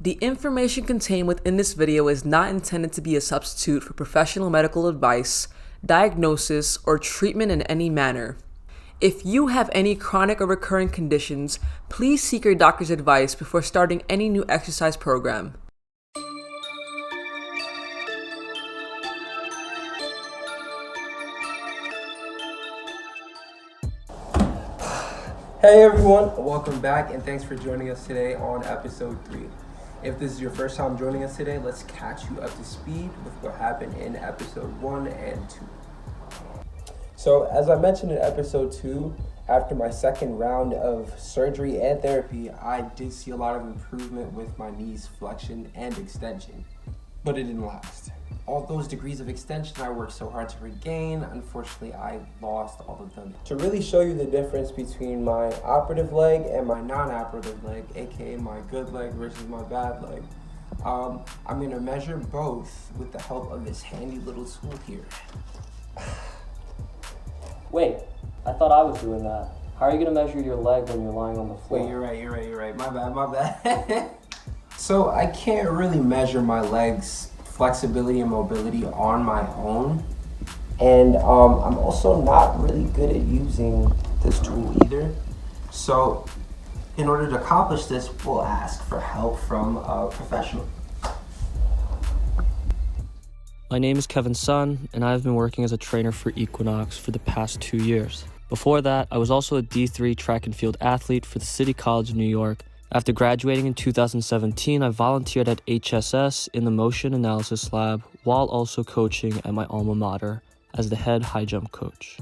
The information contained within this video is not intended to be a substitute for professional medical advice, diagnosis, or treatment in any manner. If you have any chronic or recurring conditions, please seek your doctor's advice before starting any new exercise program. Hey everyone, welcome back and thanks for joining us today on episode 3. If this is your first time joining us today, let's catch you up to speed with what happened in episode 1 and 2. So as I mentioned in episode 2, after my second round of surgery and therapy, I did see a lot of improvement with my knees flexion and extension, but it didn't last. All those degrees of extension I worked so hard to regain, unfortunately I lost all of them. To really show you the difference between my operative leg and my non-operative leg, aka my good leg versus my bad leg, I'm gonna measure both with the help of this handy little tool here. Wait, I thought I was doing that. How are you gonna measure your leg when you're lying on the floor? Wait, you're right. My bad. So I can't really measure my legs' flexibility and mobility on my own. And I'm also not really good at using this tool either. So in order to accomplish this, we'll ask for help from a professional. My name is Kevin Sun, and I've been working as a trainer for Equinox for the past 2 years. Before that, I was also a D3 track and field athlete for the City College of New York. After graduating in 2017, I volunteered at HSS in the motion analysis lab while also coaching at my alma mater as the head high jump coach.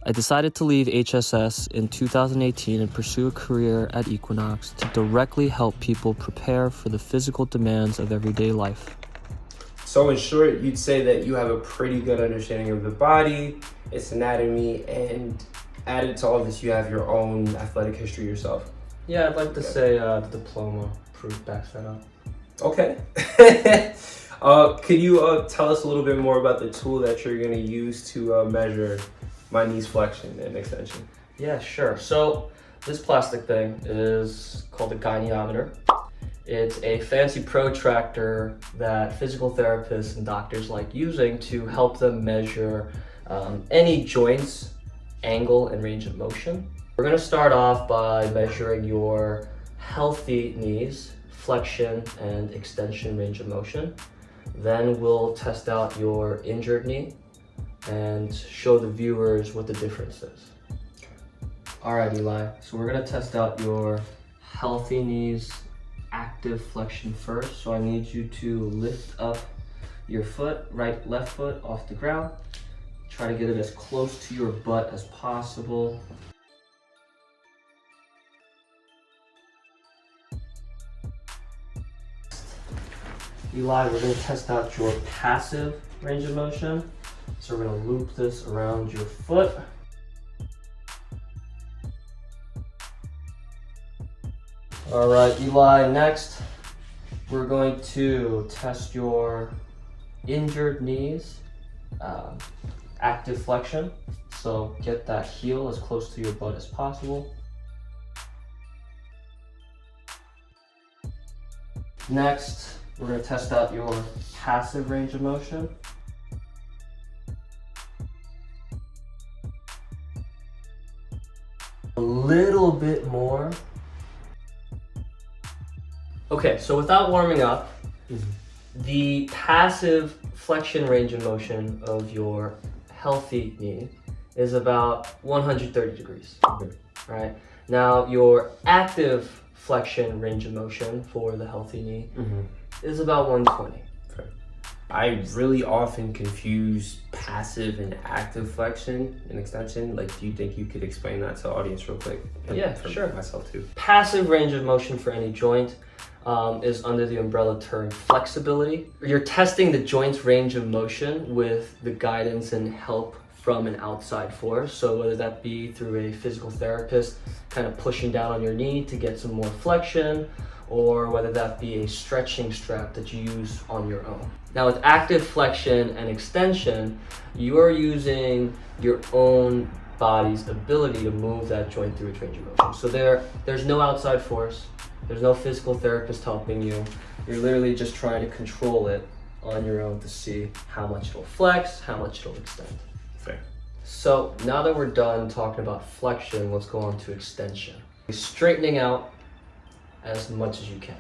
I decided to leave HSS in 2018 and pursue a career at Equinox to directly help people prepare for the physical demands of everyday life. So in short, you'd say that you have a pretty good understanding of the body, its anatomy, and added to all this, you have your own athletic history yourself. Yeah, I'd like to say the diploma proof backs that up. Okay. Could you tell us a little bit more about the tool that you're going to use to measure my knees flexion and extension? Yeah, sure. So this plastic thing is called a goniometer. It's a fancy protractor that physical therapists and doctors like using to help them measure any joints, angle, and range of motion. We're going to start off by measuring your healthy knees, flexion and extension range of motion. Then we'll test out your injured knee and show the viewers what the difference is. All right, Eli, so we're going to test out your healthy knees active flexion first. So I need you to lift up your foot, left foot off the ground. Try to get it as close to your butt as possible. Eli, we're going to test out your passive range of motion. So we're going to loop this around your foot. All right, Eli, next we're going to test your injured knees, active flexion. So get that heel as close to your butt as possible. Next, we're going to test out your passive range of motion. A little bit more. Okay, so without warming up, the passive flexion range of motion of your healthy knee is about 130 degrees. Right? Now, your active flexion range of motion for the healthy knee is about 120. Okay. I really often confuse passive and active flexion and extension. Like, do you think you could explain that to the audience real quick? And Yeah, for sure. myself too. Passive range of motion for any joint is under the umbrella term flexibility. You're testing the joint's range of motion with the guidance and help from an outside force. So whether that be through a physical therapist kind of pushing down on your knee to get some more flexion, or whether that be a stretching strap that you use on your own. Now with active flexion and extension, you're using your own body's ability to move that joint through its range of motion. So there's no outside force. There's no physical therapist helping you. You're literally just trying to control it on your own to see how much it'll flex, how much it'll extend. Fair. So now that we're done talking about flexion, let's go on to extension. Straightening out as much as you can.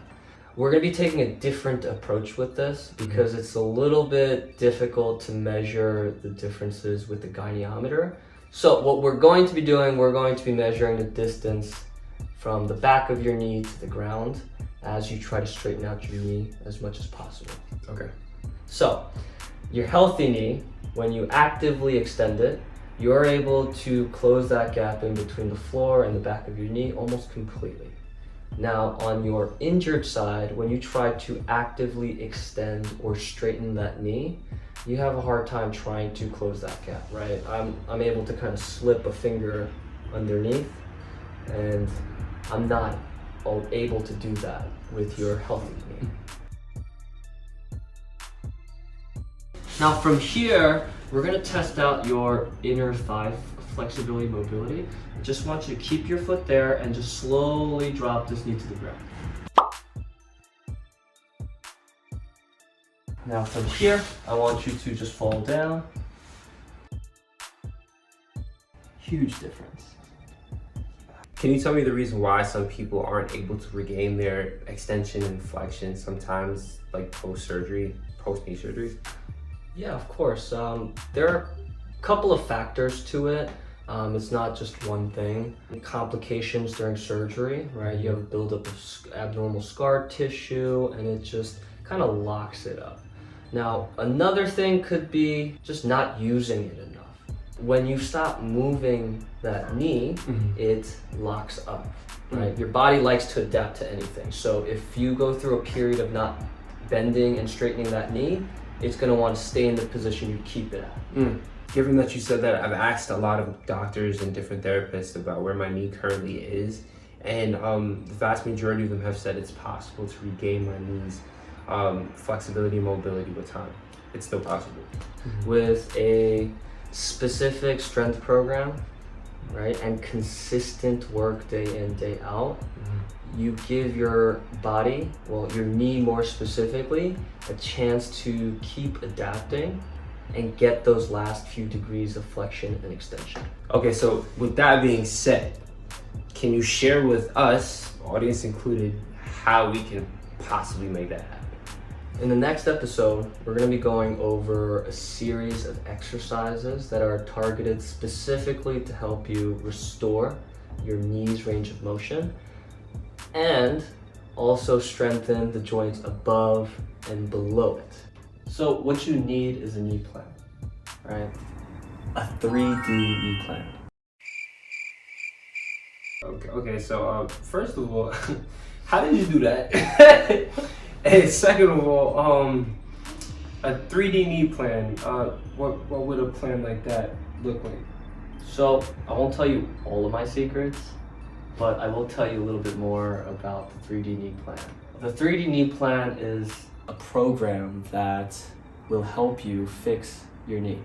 We're going to be taking a different approach with this because it's a little bit difficult to measure the differences with the goniometer. So what we're going to be doing, we're going to be measuring the distance from the back of your knee to the ground as you try to straighten out your knee as much as possible. Okay. So your healthy knee, when you actively extend it, you're able to close that gap in between the floor and the back of your knee almost completely. Now on your injured side, when you try to actively extend or straighten that knee, you have a hard time trying to close that gap, right? I'm able to kind of slip a finger underneath, and I'm not able to do that with your healthy knee. Now from here, we're gonna test out your inner thigh flexibility, mobility. I just want you to keep your foot there and just slowly drop this knee to the ground. Now from here, I want you to just fall down. Huge difference. Can you tell me the reason why some people aren't able to regain their extension and flexion sometimes, like post-surgery, post-knee surgery? Yeah, of course. There are a couple of factors to it. It's not just one thing. Complications during surgery, right? You have a buildup of abnormal scar tissue and it just kind of locks it up. Now, another thing could be just not using it enough. When you stop moving that knee, it locks up, right? Your body likes to adapt to anything. So if you go through a period of not bending and straightening that knee, it's gonna want to stay in the position you keep it at. Given that you said that, I've asked a lot of doctors and different therapists about where my knee currently is, and the vast majority of them have said it's possible to regain my knee's flexibility and mobility with time. It's still possible. With a specific strength program, right, and consistent work day in, day out, you give your body, well, your knee more specifically, a chance to keep adapting and get those last few degrees of flexion and extension. Okay, so with that being said, can you share with us, audience included, how we can possibly make that happen? In the next episode, we're going to be going over a series of exercises that are targeted specifically to help you restore your knee's range of motion and also strengthen the joints above and below it. So what you need is a knee plan, right? A 3D knee plan. Okay, so first of all, how did you do that? And second of all, a 3D knee plan, what would a plan like that look like? So I won't tell you all of my secrets, but I will tell you a little bit more about the 3D knee plan. The 3D knee plan is a program that will help you fix your knee.